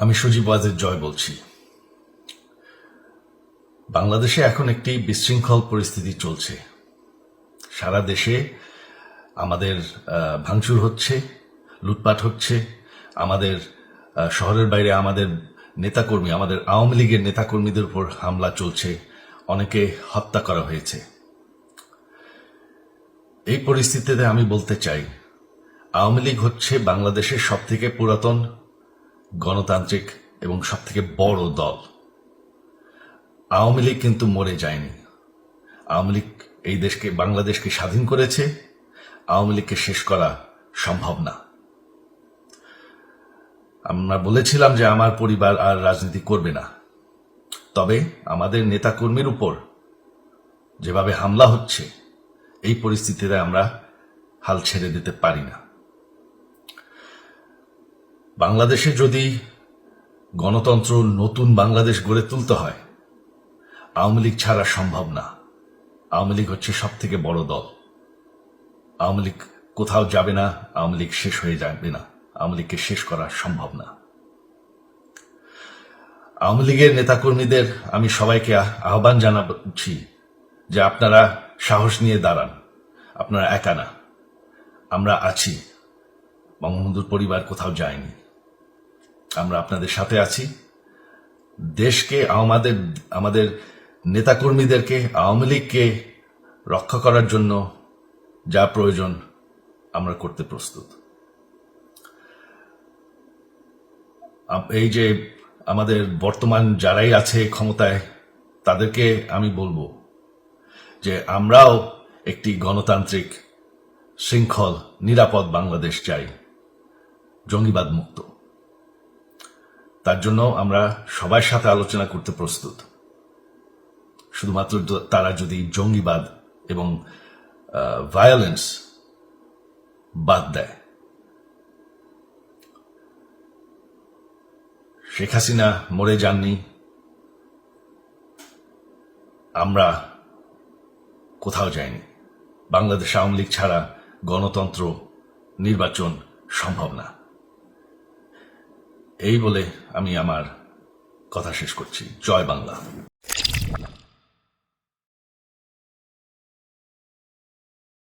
আমি সজীব ওয়াজেদ জয় বলছি। বাংলাদেশে এখন একটি বিশৃঙ্খল পরিস্থিতি চলছে। সারা দেশে আমাদের ভাঙচুর হচ্ছে, লুটপাট হচ্ছে, আমাদের শহরের বাইরে আমাদের নেতাকর্মী, আমাদের আওয়ামী লীগের নেতাকর্মীদের উপর হামলা চলছে, অনেকে হত্যা করা হয়েছে। এই পরিস্থিতিতে আমি বলতে চাই, আওয়ামী লীগ হচ্ছে বাংলাদেশের সবথেকে পুরাতন গণতান্ত্রিক এবং সবথেকে বড় দল। আওয়ামী লীগ কিন্তু মরে যায়নি। আওয়ামী লীগ এই দেশকে, বাংলাদেশকে স্বাধীন করেছে। আওয়ামী লীগকে শেষ করা সম্ভব না। আমরা বলেছিলাম যে আমার পরিবার আর রাজনীতি করবে না, তবে আমাদের নেতাকর্মীর উপর যেভাবে হামলা হচ্ছে, এই পরিস্থিতিতে আমরা হাল ছেড়ে দিতে পারি না। বাংলাদেশে যদি গণতন্ত্র, নতুন বাংলাদেশ গড়ে তুলতে হয়, আওয়ামী লীগ ছাড়া সম্ভব না। আওয়ামী লীগ হচ্ছে সব থেকে বড় দল। আওয়ামী লীগ কোথাও যাবে না, আওয়ামী লীগ শেষ হয়ে যাবে না, আওয়ামী লীগকে শেষ করা সম্ভব না। আওয়ামী লীগের নেতাকর্মীদের আমি সবাইকে আহ্বান জানাচ্ছি যে আপনারা সাহস নিয়ে দাঁড়ান। আপনারা একা না, আমরা আছি। বঙ্গবন্ধুর পরিবার কোথাও যায়নি, আমরা আপনাদের সাথে আছি। দেশকে, আমাদের নেতাকর্মীদেরকে, আওয়ামী লীগকে রক্ষা করার জন্য যা প্রয়োজন আমরা করতে প্রস্তুত। এই যে আমাদের বর্তমান যারাই আছে ক্ষমতায়, তাদেরকে আমি বলবো যে আমরাও একটি গণতান্ত্রিক, শৃঙ্খল, নিরাপদ বাংলাদেশ চাই, জঙ্গিবাদ মুক্ত। তার জন্য আমরা সবার সাথে আলোচনা করতে প্রস্তুত, শুধুমাত্র তারা যদি জঙ্গিবাদ এবং ভায়োলেন্স বাদ দেয়। শেখ হাসিনা মরে যাননি, আমরা কোথাও যাইনি। বাংলাদেশ আওয়ামী লীগ ছাড়া গণতন্ত্র, নির্বাচন সম্ভব না। এই বলে আমি আমার কথা শেষ করছি। জয় বাংলা।